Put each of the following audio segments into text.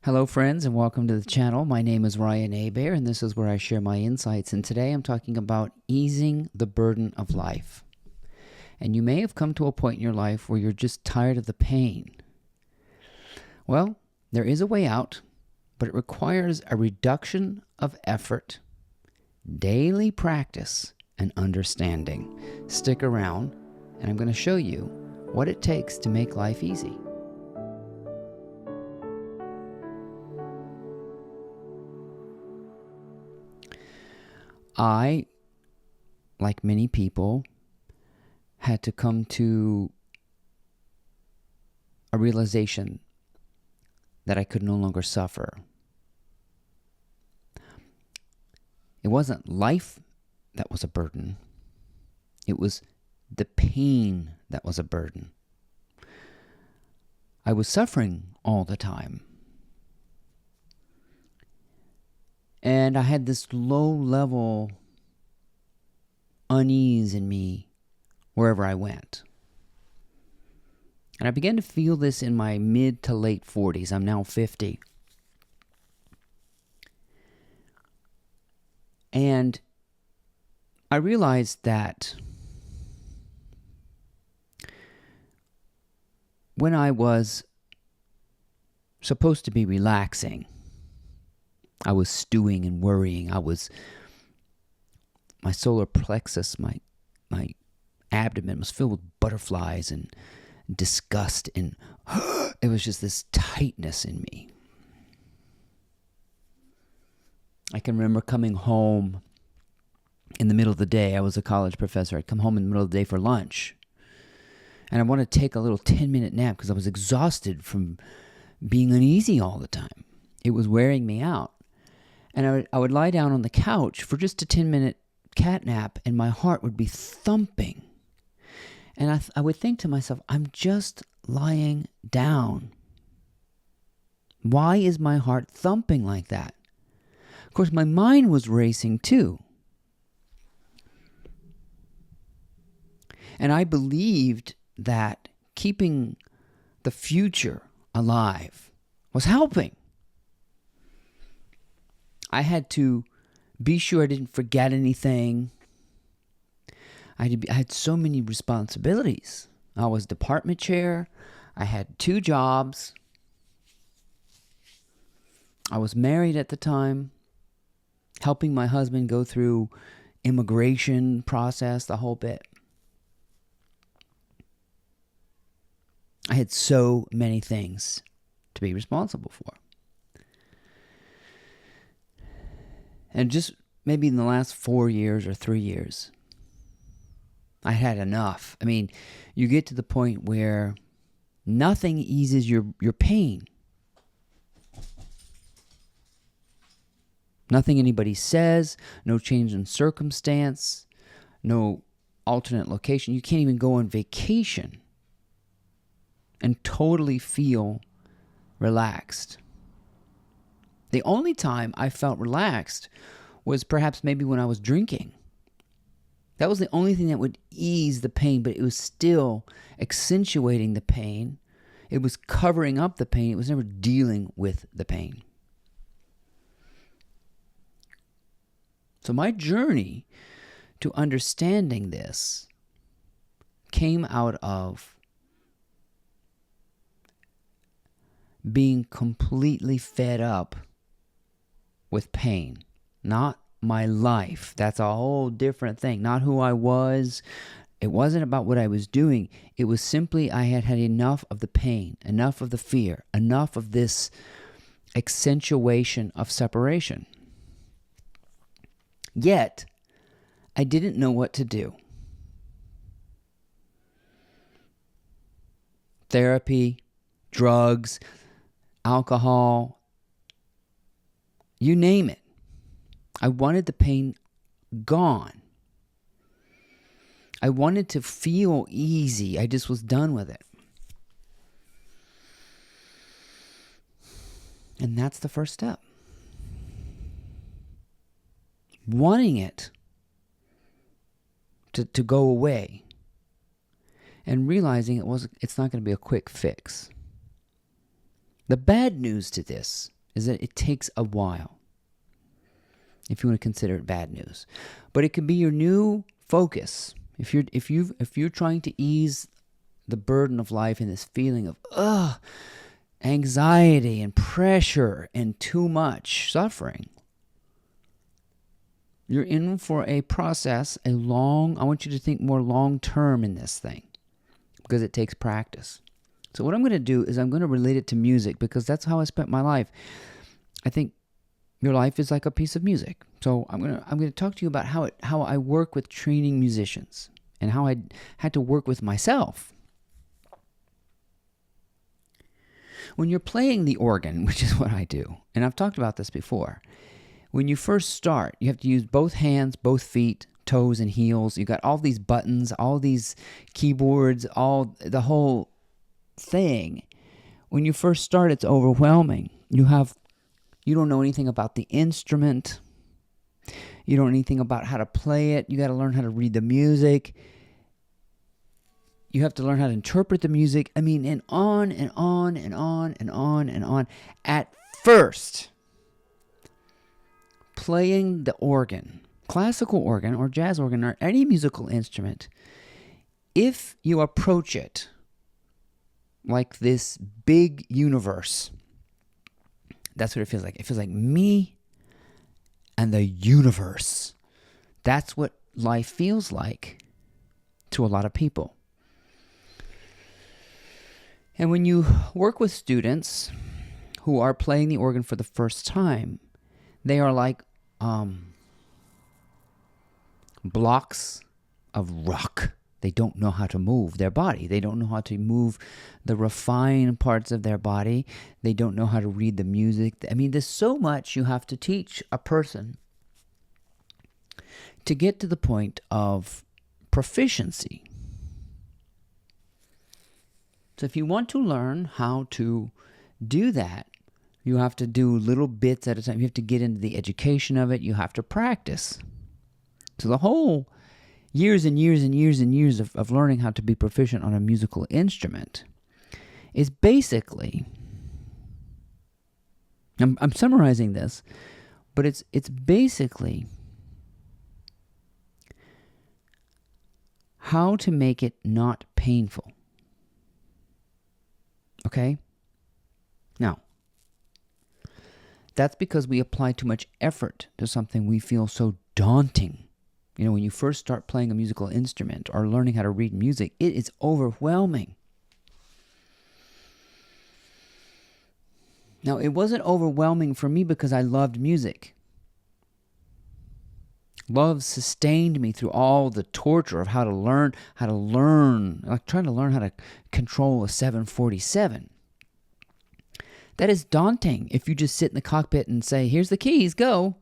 Hello friends and welcome to the channel. My name is Ryan Abair and this is where I share my insights, and today I'm talking about easing the burden of life. And you may have come to a point in your life where you're just tired of the pain. Well, there is a way out, but it requires a reduction of effort, daily practice, and understanding. Stick around and I'm going to show you what it takes to make life easy. I, like many people, had to come to a realization that I could no longer suffer. It wasn't life that was a burden. It was the pain that was a burden. I was suffering all the time. And I had this low-level unease in me wherever I went. And I began to feel this in my mid to late 40s. I'm now 50. And I realized that when I was supposed to be relaxing, I was stewing and worrying. My solar plexus, my abdomen was filled with butterflies and disgust, and it was just this tightness in me. I can remember coming home in the middle of the day. I was a college professor. I'd come home in the middle of the day for lunch, and I wanted to take a little 10-minute nap because I was exhausted from being uneasy all the time. It was wearing me out. And I would lie down on the couch for just a 10-minute cat nap, and my heart would be thumping. And I would think to myself, I'm just lying down. Why is my heart thumping like that? Of course, my mind was racing too. And I believed that keeping the future alive was helping. I had to be sure I didn't forget anything. I had so many responsibilities. I was department chair. I had 2 jobs. I was married at the time, helping my husband go through immigration process, the whole bit. I had so many things to be responsible for. And just maybe in the last 4 years or 3 years, I had enough. I mean, you get to the point where nothing eases your pain. Nothing anybody says, no change in circumstance, no alternate location. You can't even go on vacation and totally feel relaxed. The only time I felt relaxed was perhaps maybe when I was drinking. That was the only thing that would ease the pain, but it was still accentuating the pain. It was covering up the pain. It was never dealing with the pain. So my journey to understanding this came out of being completely fed up with pain, not my life. That's a whole different thing. Not who I was. It wasn't about what I was doing. It was simply I had had enough of the pain, enough of the fear, enough of this accentuation of separation. Yet, I didn't know what to do. Therapy, drugs, alcohol, you name it. I wanted the pain gone. I wanted to feel easy. I just was done with it. And that's the first step. Wanting it to go away and realizing it's not going to be a quick fix. The bad news to this is that it takes a while, if you want to consider it bad news. But it could be your new focus. If you're trying to ease the burden of life and this feeling of anxiety and pressure and too much suffering, you're in for a process, I want you to think more long term in this thing, because it takes practice. So what I'm going to do is I'm going to relate it to music, because that's how I spent my life. I think your life is like a piece of music. So I'm going to talk to you about how I work with training musicians and how I had to work with myself. When you're playing the organ, which is what I do, and I've talked about this before, when you first start, you have to use both hands, both feet, toes, and heels. You got all these buttons, all these keyboards, the whole thing. When you first start, it's overwhelming. You don't know anything about the instrument. You don't know anything about how to play it. You got to learn how to read the music. You have to learn how to interpret the music. I mean, and on and on and on and on and on. At first, playing the organ, classical organ or jazz organ or any musical instrument, if you approach it like this big universe, that's what it feels like. It feels like me and the universe. That's what life feels like to a lot of people. And when you work with students who are playing the organ for the first time, they are like blocks of rock. They don't know how to move their body. They don't know how to move the refined parts of their body. They don't know how to read the music. I mean, there's so much you have to teach a person to get to the point of proficiency. So if you want to learn how to do that, you have to do little bits at a time. You have to get into the education of it. You have to practice. So the whole years and years and years and years of learning how to be proficient on a musical instrument is basically, I'm summarizing this, but it's basically how to make it not painful. Okay? Now, that's because we apply too much effort to something we feel so daunting. You know, when you first start playing a musical instrument or learning how to read music, it is overwhelming. Now, it wasn't overwhelming for me because I loved music. Love sustained me through all the torture of how to learn, like trying to learn how to control a 747. That is daunting if you just sit in the cockpit and say, here's the keys, go.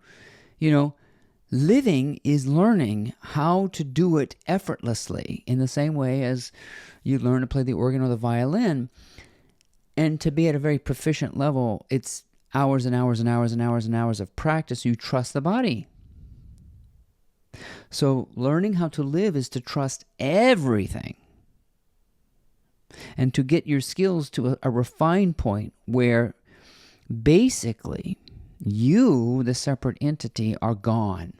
You know, living is learning how to do it effortlessly in the same way as you learn to play the organ or the violin. And to be at a very proficient level, it's hours and hours and hours and hours and hours of practice. You trust the body. So learning how to live is to trust everything. And to get your skills to a refined point where basically you, the separate entity, are gone.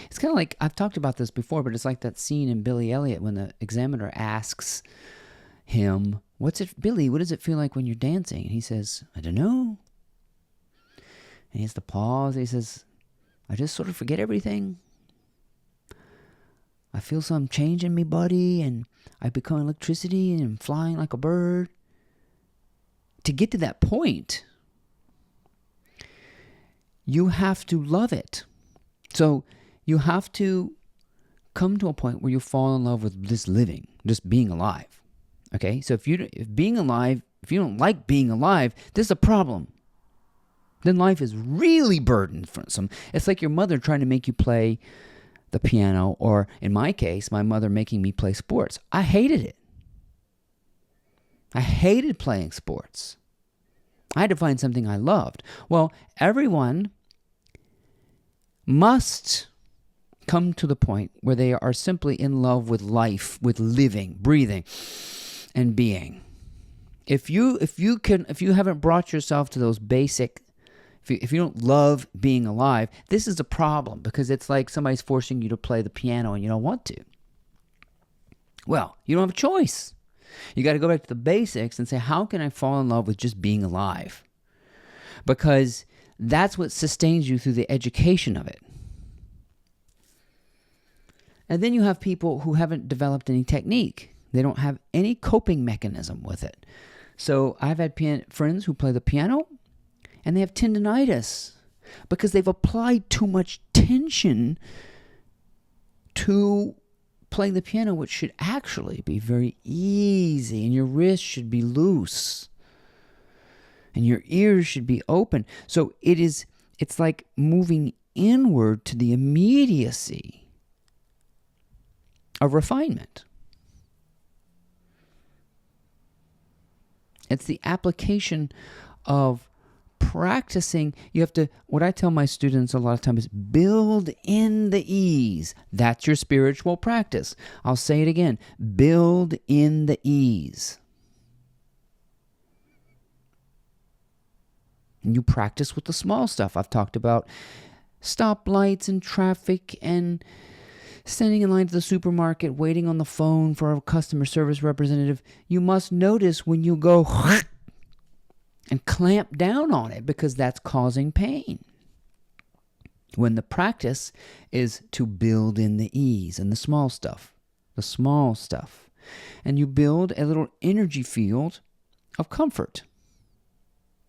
It's kind of like, I've talked about this before, but it's like that scene in Billy Elliot when the examiner asks him, Billy, what does it feel like when you're dancing? And he says, I don't know. And he has to pause. He says, I just sort of forget everything. I feel some change in my body and I become electricity and I'm flying like a bird. To get to that point, you have to love it. So you have to come to a point where you fall in love with just living, just being alive. Okay? So if you don't like being alive, there's a problem. Then life is really burdensome. It's like your mother trying to make you play the piano, or in my case, my mother making me play sports. I hated it. I hated playing sports. I had to find something I loved. Well, everyone must come to the point where they are simply in love with life, with living, breathing, and being. If you haven't brought yourself to those basic, if you don't love being alive, this is a problem, because it's like somebody's forcing you to play the piano and you don't want to. Well, you don't have a choice. You got to go back to the basics and say, how can I fall in love with just being alive? Because that's what sustains you through the education of it. And then you have people who haven't developed any technique. They don't have any coping mechanism with it. So I've had friends who play the piano and they have tendinitis because they've applied too much tension to playing the piano, which should actually be very easy, and your wrist should be loose and your ears should be open. So it's like moving inward to the immediacy of refinement. It's the application of practicing. You have to, what I tell my students a lot of times is build in the ease. That's your spiritual practice. I'll say it again. Build in the ease. And you practice with the small stuff. I've talked about stoplights and traffic and standing in line to the supermarket, waiting on the phone for a customer service representative. You must notice when you go and clamp down on it, because that's causing pain. When the practice is to build in the ease and the small stuff. And you build a little energy field of comfort.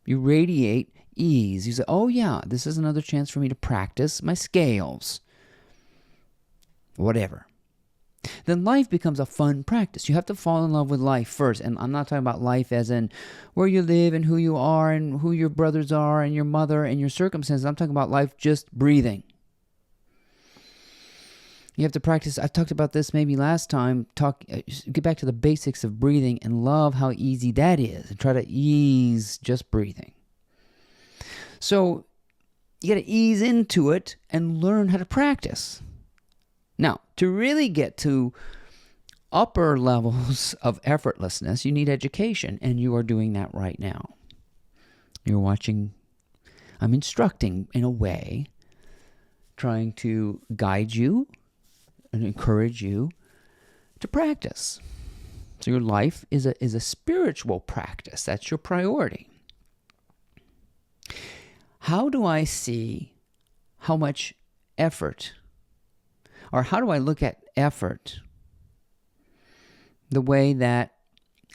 You radiate ease. You say, oh yeah, this is another chance for me to practice my scales. Whatever. Then life becomes a fun practice. You have to fall in love with life first. And I'm not talking about life as in where you live and who you are and who your brothers are and your mother and your circumstances. I'm talking about life just breathing. You have to practice. I talked about this maybe last time. Get back to the basics of breathing and love how easy that is. And try to ease just breathing. So you got to ease into it and learn how to practice. Now, to really get to upper levels of effortlessness, you need education, and you are doing that right now. You're watching, I'm instructing in a way, trying to guide you and encourage you to practice. So your life is a spiritual practice. That's your priority. How do I see how much effort, or how do I look at effort the way that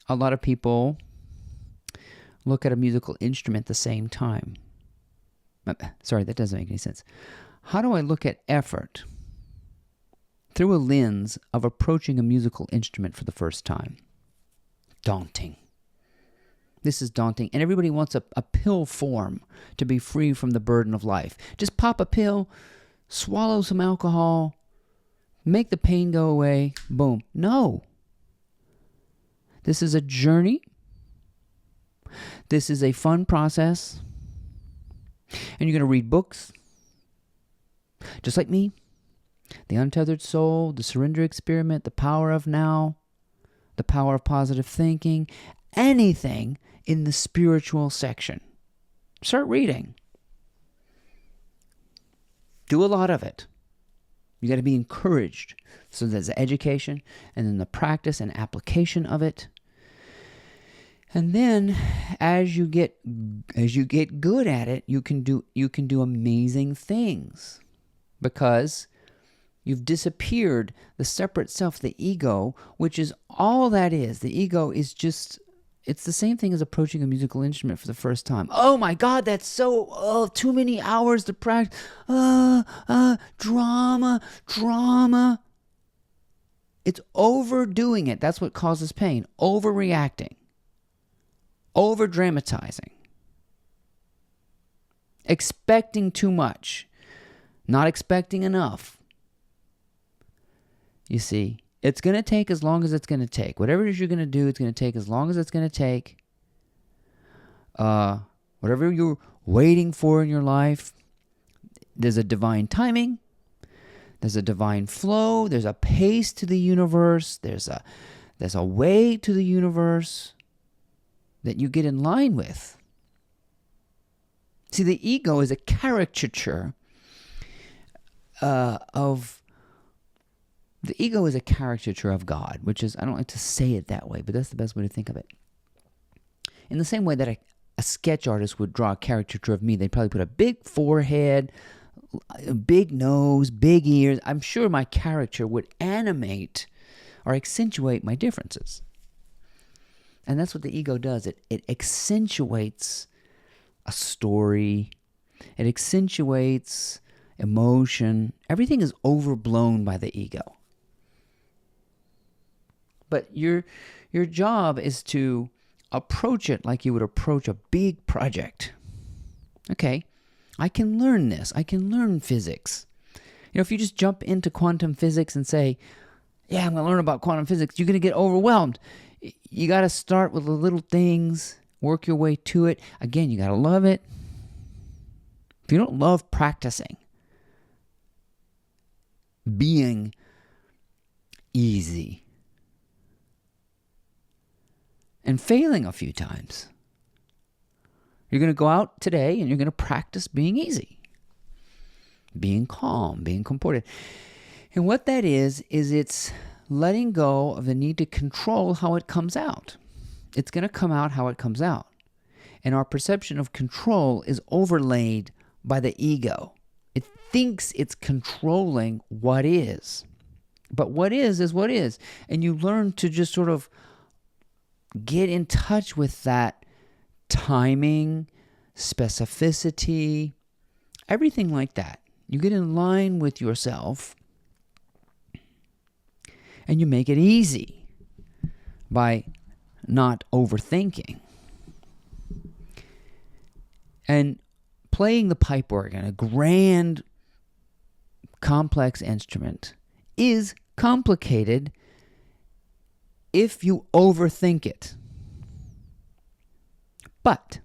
a lot of people look at a musical instrument at the same time? Sorry, that doesn't make any sense. How do I look at effort through a lens of approaching a musical instrument for the first time? Daunting. This is daunting. And everybody wants a pill form to be free from the burden of life. Just pop a pill, swallow some alcohol, make the pain go away, boom. No. This is a journey. This is a fun process. And you're going to read books, just like me. The Untethered Soul, The Surrender Experiment, The Power of Now, The Power of Positive Thinking, anything in the spiritual section. Start reading. Do a lot of it. You got to be encouraged. So there's the education, and then the practice and application of it. And then as you get good at it, you can do amazing things, because you've disappeared the separate self, the ego, which is all that is. The ego is just, it's the same thing as approaching a musical instrument for the first time. Oh my God, that's so, too many hours to practice. Drama. It's overdoing it. That's what causes pain. Overreacting. Over-dramatizing. Expecting too much. Not expecting enough. You see, it's going to take as long as it's going to take. Whatever it is you're going to do, it's going to take as long as it's going to take. Whatever you're waiting for in your life, there's a divine timing. There's a divine flow. There's a pace to the universe. There's a way to the universe. that you get in line with. See, the ego is a caricature of God, which is, I don't like to say it that way, but that's the best way to think of it. In the same way that a sketch artist would draw a caricature of me, they'd probably put a big forehead, a big nose, big ears. I'm sure my character would animate or accentuate my differences. And that's what the ego does. It accentuates a story. It accentuates emotion. Everything is overblown by the ego. But your job is to approach it like you would approach a big project. Okay, I can learn this. I can learn physics. If you just jump into quantum physics and say, yeah, I'm going to learn about quantum physics, you're going to get overwhelmed. You got to start with the little things, work your way to it. Again, you got to love it. If you don't love practicing, being easy, and failing a few times, you're going to go out today and you're going to practice being easy, being calm, being comported. And what that is it's letting go of the need to control how it comes out. It's going to come out how it comes out. And our perception of control is overlaid by the ego. It thinks it's controlling what is. But what is what is. And you learn to just sort of get in touch with that timing, specificity, everything like that. You get in line with yourself and you make it easy by not overthinking. And playing the pipe organ, a grand, complex instrument, is complicated if you overthink it. But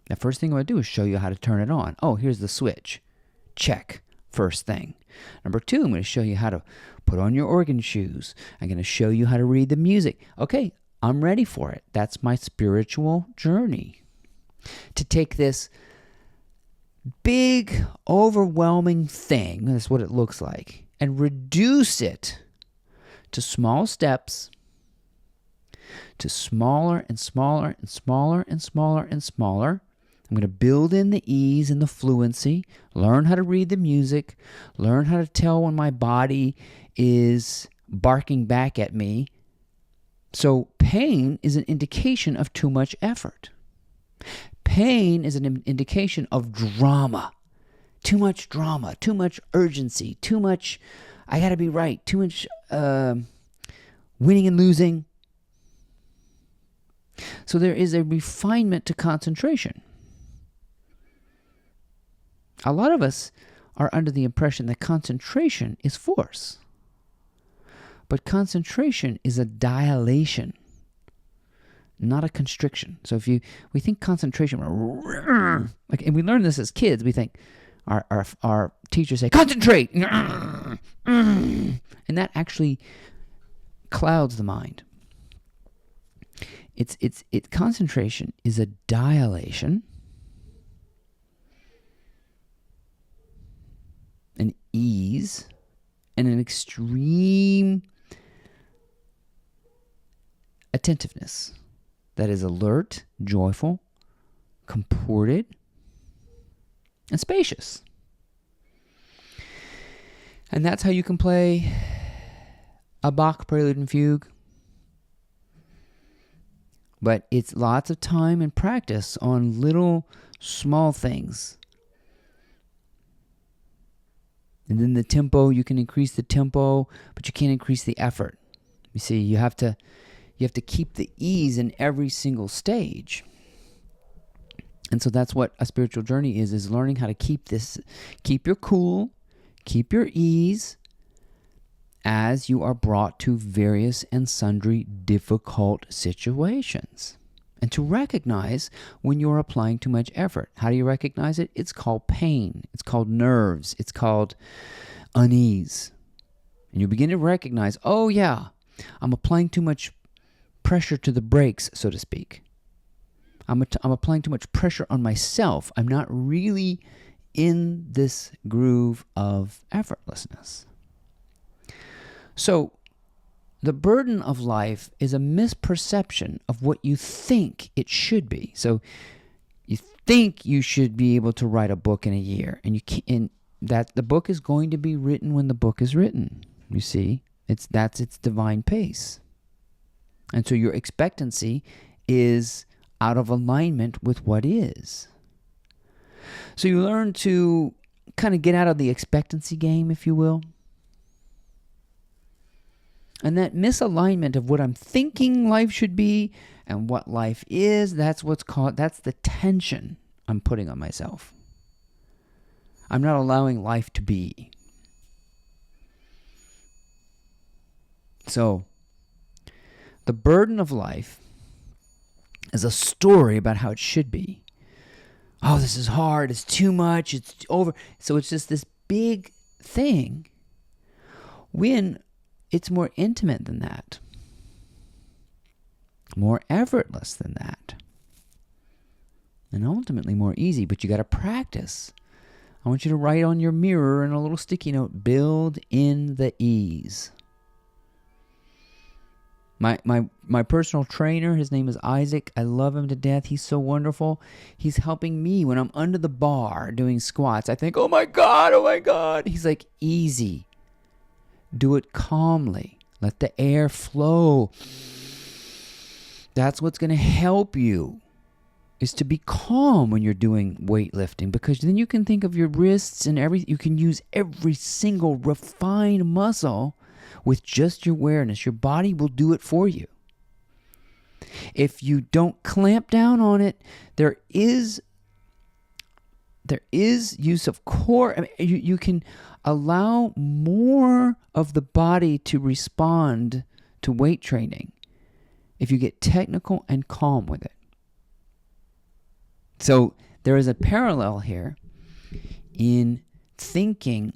the first thing I'm going to do is show you how to turn it on. Oh, here's the switch. Check. First thing. Number 2, I'm going to show you how to put on your organ shoes. I'm going to show you how to read the music. Okay, I'm ready for it. That's my spiritual journey. To take this big, overwhelming thing, that's what it looks like, and reduce it to small steps, to smaller and smaller and smaller and smaller and smaller. I'm going to build in the ease and the fluency, learn how to read the music, learn how to tell when my body is barking back at me. So pain is an indication of too much effort. Pain is an indication of drama. Too much drama, too much urgency, too much, I got to be right, too much winning and losing. So there is a refinement to concentration. A lot of us are under the impression that concentration is force. But concentration is a dilation, not a constriction. So if we think concentration, like, and we learn this as kids, we think our teachers say, concentrate! And that actually clouds the mind. Concentration is a dilation, an ease, and an extreme attentiveness that is alert, joyful, comported, and spacious. And that's how you can play a Bach prelude and fugue. But it's lots of time and practice on little small things. And then the tempo, you can increase the tempo, but you can't increase the effort. You see, you have to keep the ease in every single stage. And so that's what a spiritual journey is learning how to keep your cool, keep your ease, as you are brought to various and sundry difficult situations. And to recognize when you're applying too much effort. How do you recognize it? It's called pain. It's called nerves. It's called unease. And you begin to recognize, oh yeah, I'm applying too much pressure to the brakes, so to speak. I'm applying too much pressure on myself. I'm not really in this groove of effortlessness. So the burden of life is a misperception of what you think it should be. So you think you should be able to write a book in a year, and you can't, and that the book is going to be written when the book is written. You see, that's its divine pace. And so your expectancy is out of alignment with what is. So you learn to kind of get out of the expectancy game, if you will. And that misalignment of what I'm thinking life should be and what life is, that's the tension I'm putting on myself. I'm not allowing life to be. So, the burden of life is a story about how it should be. Oh, this is hard, it's too much, it's over. So it's just this big thing when it's more intimate than that, more effortless than that, and ultimately more easy, but you got to practice. I want you to write on your mirror in a little sticky note, build in the ease. My personal trainer, his name is Isaac. I love him to death. He's so wonderful. He's helping me when I'm under the bar doing squats. I think, oh my God. He's like, easy. Do it calmly. Let the air flow. That's what's going to help you, is to be calm when you're doing weightlifting, because then you can think of your wrists and everything. You can use every single refined muscle with just your awareness. Your body will do it for you. If you don't clamp down on it, there is use of core. I mean, you can allow more of the body to respond to weight training if you get technical and calm with it. So there is a parallel here in thinking,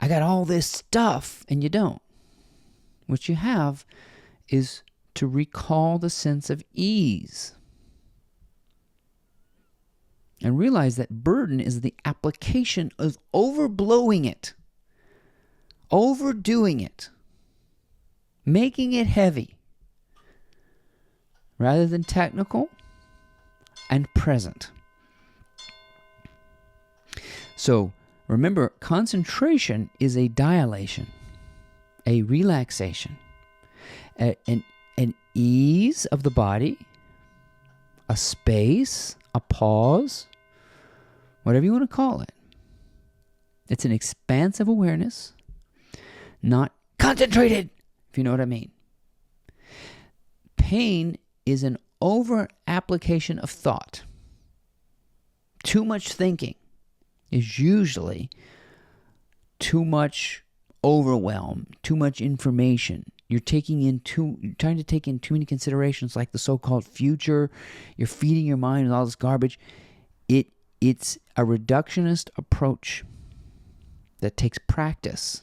I got all this stuff, and you don't. What you have is to recall the sense of ease. And realize that burden is the application of overblowing it, overdoing it, making it heavy, rather than technical and present. So remember, concentration is a dilation, a relaxation, an ease of the body, a space, a pause, whatever you want to call it. It's an expansive awareness, not concentrated, if you know what I mean. Pain is an over-application of thought. Too much thinking is usually too much overwhelm, too much information. You're trying to take in too many considerations, like the so-called future. You're feeding your mind with all this garbage. It's a reductionist approach that takes practice,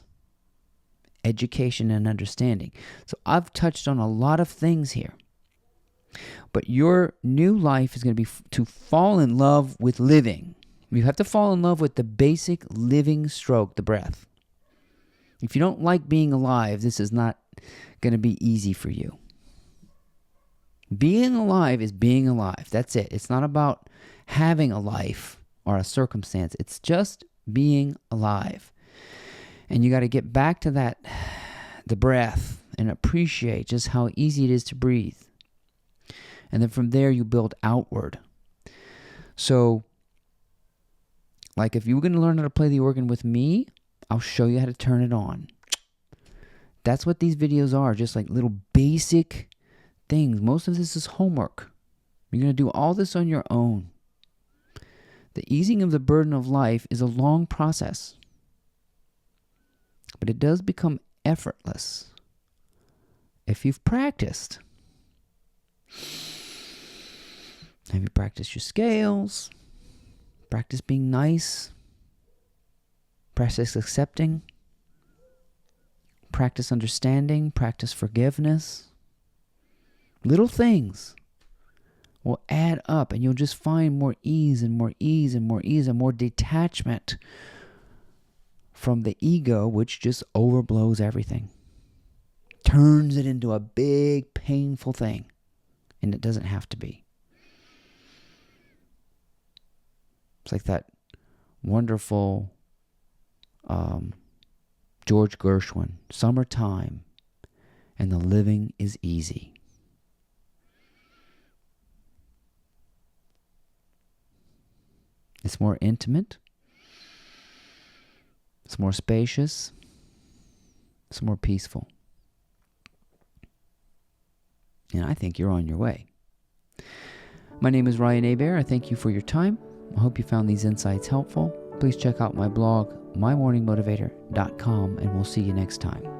education, and understanding. So I've touched on a lot of things here. But your new life is going to be to fall in love with living. You have to fall in love with the basic living stroke, the breath. If you don't like being alive, this is not going to be easy for you. Being alive is being alive. That's it. It's not about having a life or a circumstance. It's just being alive. And you got to get back to that, the breath, and appreciate just how easy it is to breathe. And then from there, you build outward. So, like if you were going to learn how to play the organ with me, I'll show you how to turn it on. That's what these videos are, just like little basic things. Most of this is homework. You're going to do all this on your own. The easing of the burden of life is a long process, but it does become effortless if you've practiced. Have you practiced your scales? Practice being nice. Practice accepting. Practice understanding. Practice forgiveness. Little things will add up, and you'll just find more ease and more ease and more ease and more detachment from the ego, which just overblows everything. Turns it into a big, painful thing. And it doesn't have to be. It's like that wonderful George Gershwin, Summertime, and the living is easy. It's more intimate. It's more spacious. It's more peaceful. And I think you're on your way. My name is Ryan Hebert. I thank you for your time. I hope you found these insights helpful. Please check out my blog, mymorningmotivator.com, and we'll see you next time.